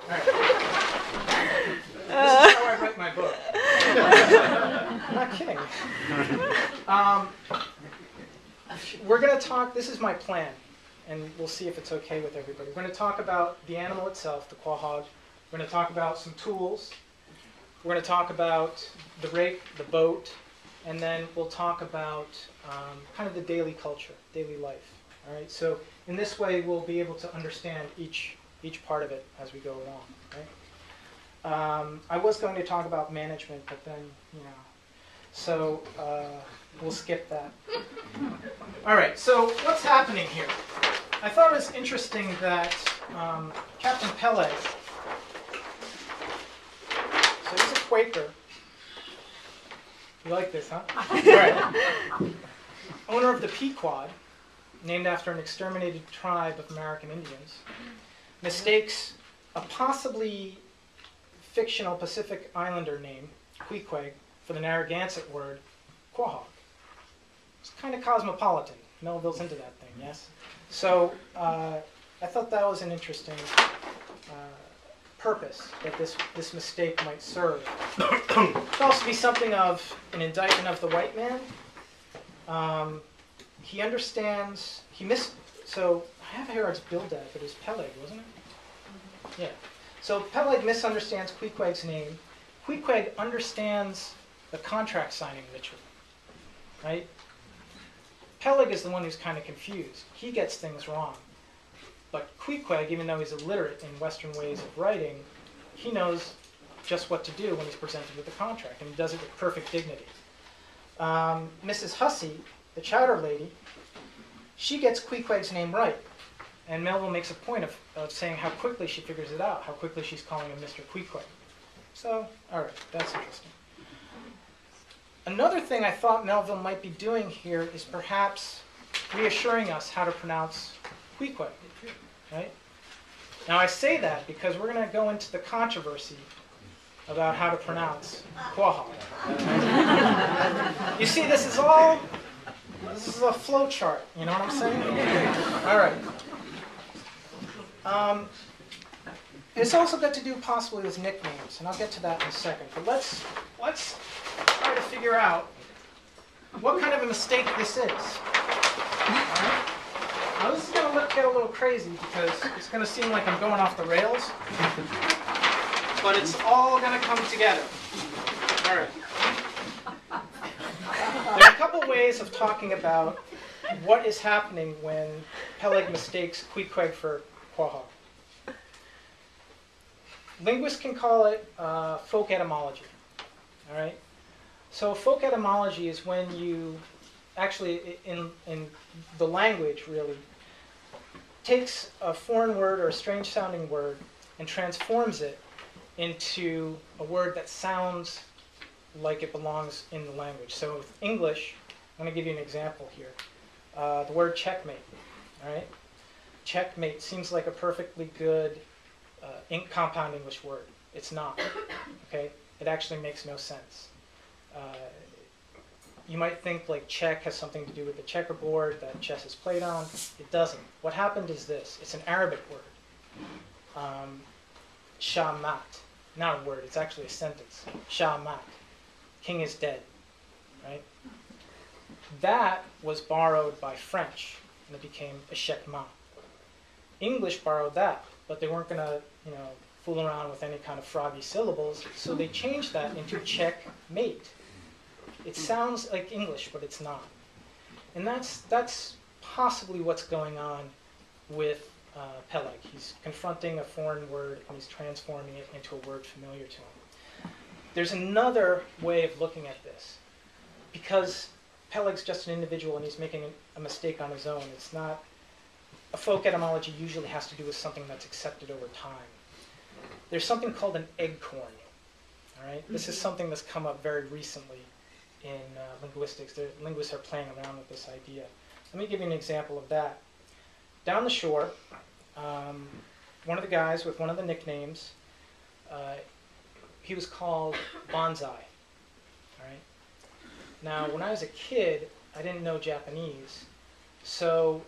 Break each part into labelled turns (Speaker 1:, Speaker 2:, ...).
Speaker 1: All right. This is how I write my book. I'm not kidding. We're going to talk, this is my plan, and we'll see if it's okay with everybody. We're going to talk about the animal itself, the quahaug. We're going to talk about some tools. We're going to talk about the rake, the boat, and then we'll talk about kind of the daily culture, daily life. All right. So in this way, we'll be able to understand each part of it as we go along. Right. I was going to talk about management, but then so we'll skip that. All right. So what's happening here? I thought it was interesting that Captain Peleg. So he's a Quaker. You like this, huh? All right. Owner of the Pequod, named after an exterminated tribe of American Indians, mistakes a possibly fictional Pacific Islander name, Queequeg, for the Narragansett word, quahog. It's kind of cosmopolitan. Melville's into that thing, yes? So I thought that was an interesting purpose that this mistake might serve. It could also be something of an indictment of the white man. He understands, so I have here it's Bildad, but it's Peleg, wasn't it? Yeah. So Peleg misunderstands Queequeg's name. Queequeg understands the contract signing ritual, right? Peleg is the one who's kind of confused. He gets things wrong. But Queequeg, even though he's illiterate in Western ways of writing, he knows just what to do when he's presented with the contract, and he does it with perfect dignity. Mrs. Hussey, the chowder lady, she gets Queequeg's name right, and Melville makes a point of saying how quickly she figures it out, how quickly she's calling him Mr. Queequeg. So, all right, that's interesting. Another thing I thought Melville might be doing here is perhaps reassuring us how to pronounce Queequeg. Right? Now I say that because we're going to go into the controversy about how to pronounce quahog. You see, this is a flow chart. You know what I'm saying? All right. It's also got to do possibly with nicknames, and I'll get to that in a second. But let's try to figure out what kind of a mistake this is. All right? Now this is going to get a little crazy because it's going to seem like I'm going off the rails, but it's all going to come together. All right. There are a couple ways of talking about what is happening when Peleg mistakes Queequeg for quahog. Linguists can call it folk etymology. All right. So folk etymology is when you actually, in the language, really, takes a foreign word or a strange-sounding word and transforms it into a word that sounds like it belongs in the language. So with English, I'm going to give you an example here. The word checkmate. All right? Checkmate seems like a perfectly good compound English word. It's not. Okay? It actually makes no sense. You might think like check has something to do with the checkerboard that chess is played on. It doesn't. What happened is this. It's an Arabic word. Shamat. Not a word. It's actually a sentence. Shamat. King is dead. Right? That was borrowed by French, and it became a checkmate. English borrowed that, but they weren't going to, fool around with any kind of froggy syllables, so they changed that into checkmate. It sounds like English, but it's not. And that's possibly what's going on with Peleg. He's confronting a foreign word, and he's transforming it into a word familiar to him. There's another way of looking at this. Because Peleg's just an individual and he's making a mistake on his own, it's not... A folk etymology usually has to do with something that's accepted over time. There's something called an eggcorn. All right? This is something that's come up very recently in linguistics. The linguists are playing around with this idea. Let me give you an example of that. Down the shore, one of the guys with one of the nicknames, he was called Bonsai. All right? Now, when I was a kid, I didn't know Japanese, so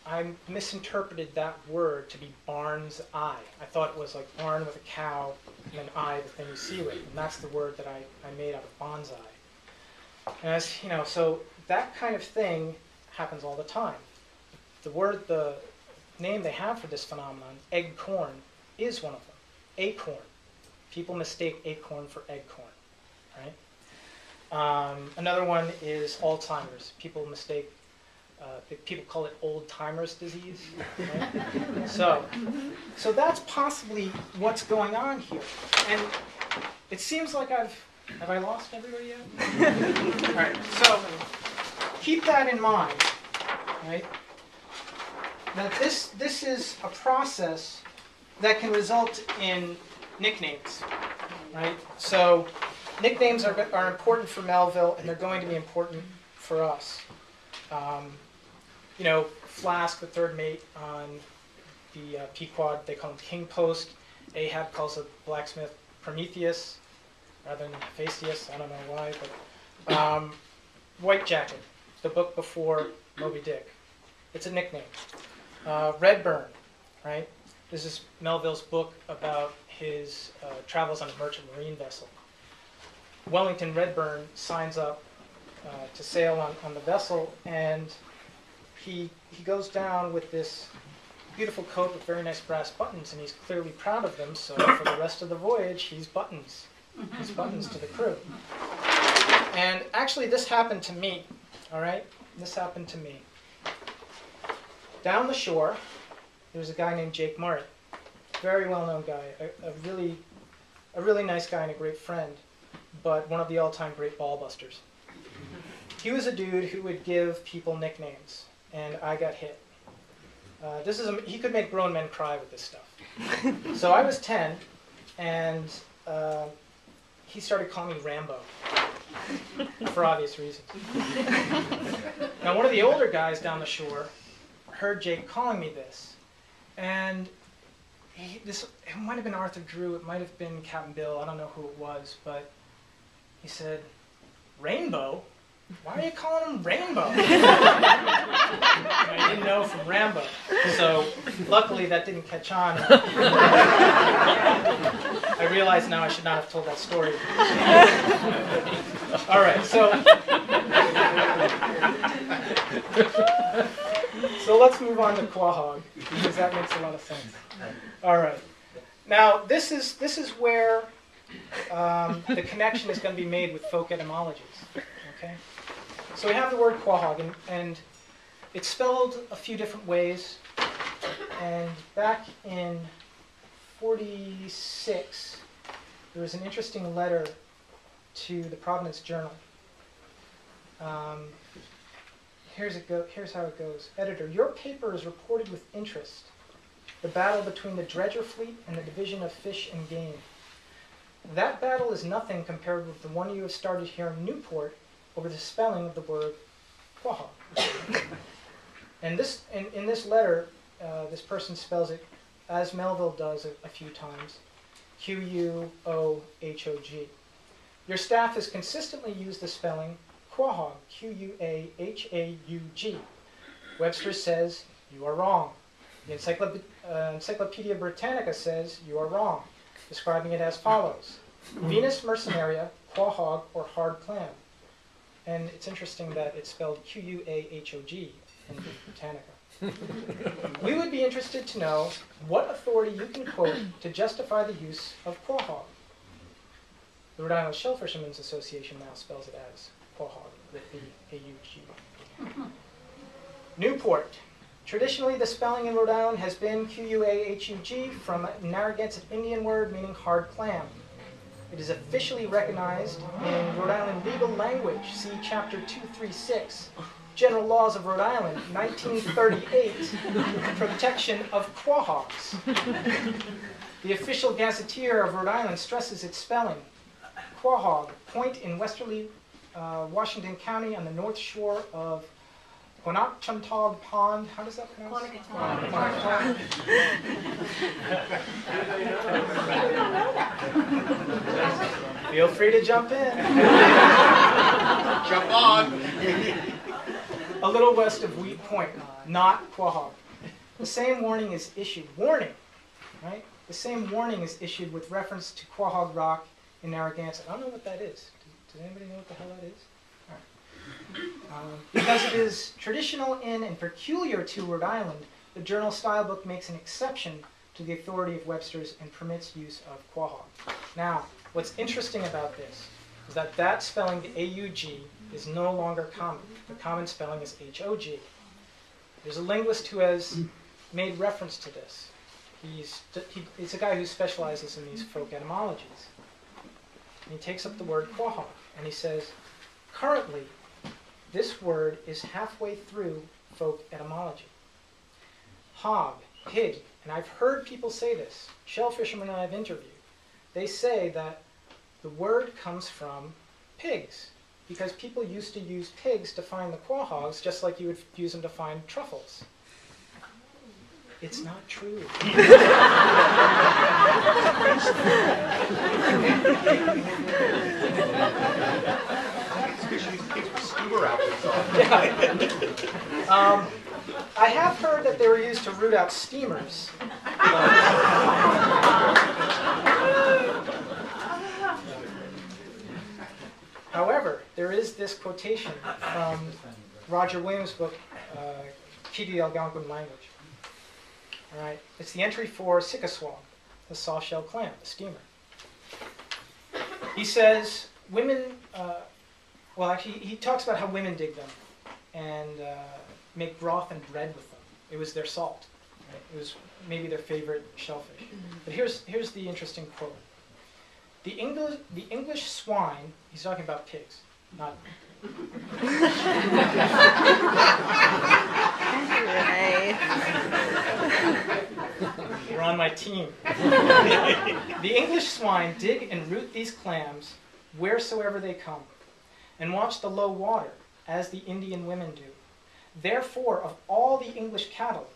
Speaker 1: I misinterpreted that word to be barn's eye. I thought it was like barn with a cow and an eye, the thing you see with. And that's the word that I made out of bonsai. And as you know, so that kind of thing happens all the time. The name they have for this phenomenon, eggcorn, is one of them. Acorn. People mistake acorn for eggcorn, right? Another one is Alzheimer's. People mistake, people call it old-timers disease. Right? So that's possibly what's going on here. And it seems like have I lost everybody yet? All right, so keep that in mind, right? That this is a process that can result in nicknames, right? So nicknames are important for Melville, and they're going to be important for us. You know, Flask, the third mate on the Pequod, they call him King Post. Ahab calls the blacksmith Prometheus rather than Hephaestus. I don't know why, but White Jacket, the book before Moby Dick. It's a nickname. Redburn, right? This is Melville's book about his travels on a merchant marine vessel. Wellington Redburn signs up to sail on the vessel, and he goes down with this beautiful coat with very nice brass buttons, and he's clearly proud of them, so for the rest of the voyage, he's buttons. He's buttons to the crew. And actually, this happened to me, all right? This happened to me. Down the shore, there's a guy named Jake Murray, very well-known guy, a really nice guy and a great friend, but one of the all-time great ball busters. He was a dude who would give people nicknames, and I got hit. He could make grown men cry with this stuff. So I was 10, and he started calling me Rambo, for obvious reasons. Now, one of the older guys down the shore heard Jake calling me this, and it might have been Arthur Drew, it might have been Captain Bill, I don't know who it was, but he said, "Rainbow? Why are you calling him Rainbow?" I didn't know from Rambo, so luckily that didn't catch on. I realize now I should not have told that story. All right, so let's move on to Quahaug, because that makes a lot of sense. All right. Now, this is where the connection is going to be made with folk etymologies. Okay? So we have the word Quahog, and it's spelled a few different ways. And back in 46, there was an interesting letter to the Providence Journal. Here's how it goes. Editor, your paper is reported with interest. The battle between the dredger fleet and the division of fish and game. That battle is nothing compared with the one you have started here in Newport over the spelling of the word Quahog. And in this letter, this person spells it as Melville does a few times, Quahog. Your staff has consistently used the spelling Quahog, Quahaug. Webster says you are wrong. The Encyclopedia Britannica says you are wrong, describing it as follows: Venus mercenaria, quahog, or hard clam. And it's interesting that it's spelled Quahog in Britannica. We would be interested to know what authority you can quote to justify the use of quahog. The Rhode Island Shellfishermen's Association now spells it as quahog with the A-U-G. Newport. Traditionally, the spelling in Rhode Island has been Quahug from a Narragansett Indian word meaning hard clam. It is officially recognized in Rhode Island legal language. See Chapter 236, General Laws of Rhode Island, 1938, Protection of Quahaugs. The official gazetteer of Rhode Island stresses its spelling. Quahog, point in westerly Washington County on the north shore of Quahaugs Pond. How does that pronounce? Quahaugs. Feel free to jump in.
Speaker 2: Jump on.
Speaker 1: a little west of Wheat Point, not Quahog. The same warning is issued. Warning, right? The same warning is issued with reference to Quahog Rock in Narragansett. I don't know what that is. Does anybody know what the hell that is? All right. Because it is traditional in and peculiar to Rhode Island, the journal style book makes an exception to the authority of Webster's and permits use of quahog. Now, what's interesting about this is that that spelling, the A-U-G, is no longer common. The common spelling is H-O-G. There's a linguist who has made reference to this. He's a guy who specializes in these folk etymologies. And he takes up the word quahog, and he says, currently, this word is halfway through folk etymology. Hog, pig, and I've heard people say this, shellfishermen I've interviewed, they say that the word comes from pigs, because people used to use pigs to find the quahaugs, just like you would use them to find truffles. It's not true. Yeah. I have heard that they were used to root out steamers. However, there is this quotation from Roger Williams' book, Key to the Algonquin Language. All right. It's the entry for Sickaswag, the soft-shell clam, the steamer. He says, women, well, actually, he talks about how women dig them and make broth and bread with them. It was their salt. Right? It was maybe their favorite shellfish. But here's the interesting quote. The English swine, he's talking about pigs, not... You're on my team. The English swine dig and root these clams wheresoever they come, and watch the low water, as the Indian women do. Therefore, of all the English cattle,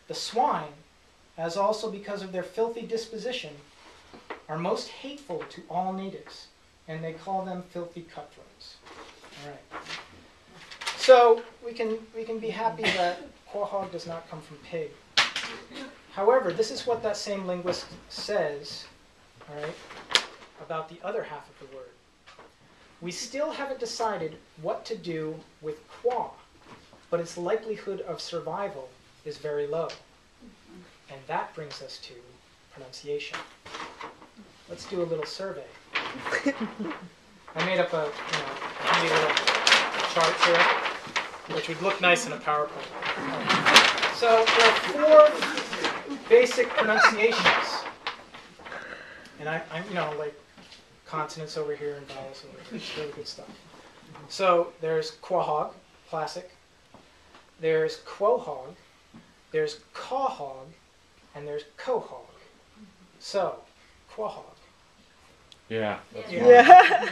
Speaker 1: the swine, as also because of their filthy disposition, are most hateful to all natives, and they call them filthy cutthroats. All right. So we can be happy that quahog does not come from pig. However, this is what that same linguist says, all right, about the other half of the word. We still haven't decided what to do with quah, but its likelihood of survival is very low. And that brings us to pronunciation. Let's do a little survey. I made up a handy little chart here, which would look nice in a PowerPoint. So there are 4 basic pronunciations, and I'm like consonants over here and vowels over here. It's really good stuff. So there's quahog, classic. There's quahog. There's quahog, and there's quahog. So quahog.
Speaker 2: Yeah.
Speaker 3: Yeah.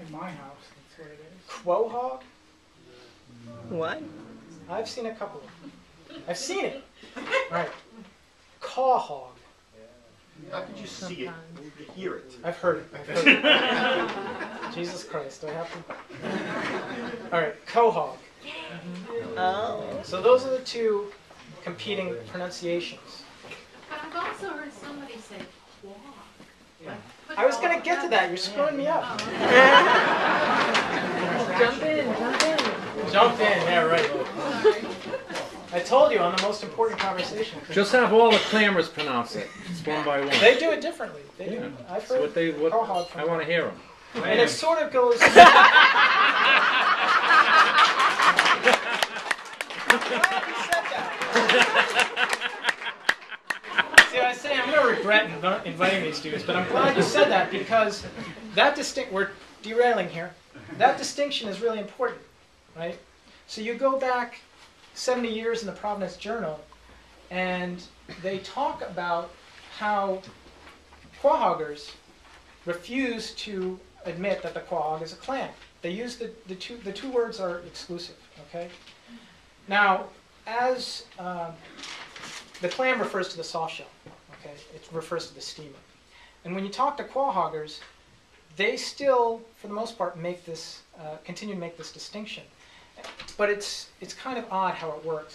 Speaker 1: In my house, that's what it is. Quahog?
Speaker 3: What?
Speaker 1: I've seen a couple of them. I've seen it. All right. Quahog.
Speaker 4: How could you see it? You hear it.
Speaker 1: I've heard it. Jesus Christ, do I have to? All right. Quahog.
Speaker 3: Oh.
Speaker 1: So those are the 2 competing pronunciations.
Speaker 5: But I've also heard somebody say quahog.
Speaker 1: Yeah. I was going to get to that. You're screwing me up.
Speaker 5: Jump in.
Speaker 1: Jump in. Yeah, right. I told you on the most important conversation.
Speaker 2: Just have all the clammers pronounce it. It's one by one.
Speaker 1: They do it differently. They do.
Speaker 2: Yeah.
Speaker 1: I've
Speaker 2: So
Speaker 1: heard quahog from
Speaker 2: I want to hear them.
Speaker 1: And it sort of goes... See, I say I'm going to regret inviting these dudes, but I'm glad you said that because that we're derailing here. That distinction is really important, right? So you go back 70 years in the Providence Journal, and they talk about how quahauggers refuse to admit that the quahog is a clam. They use the two words are exclusive. Okay. Now, as the clam refers to the soft shell, okay, it refers to the steamer. And when you talk to quahauggers, they still, for the most part, make this continue to make this distinction. but it's kind of odd how it works.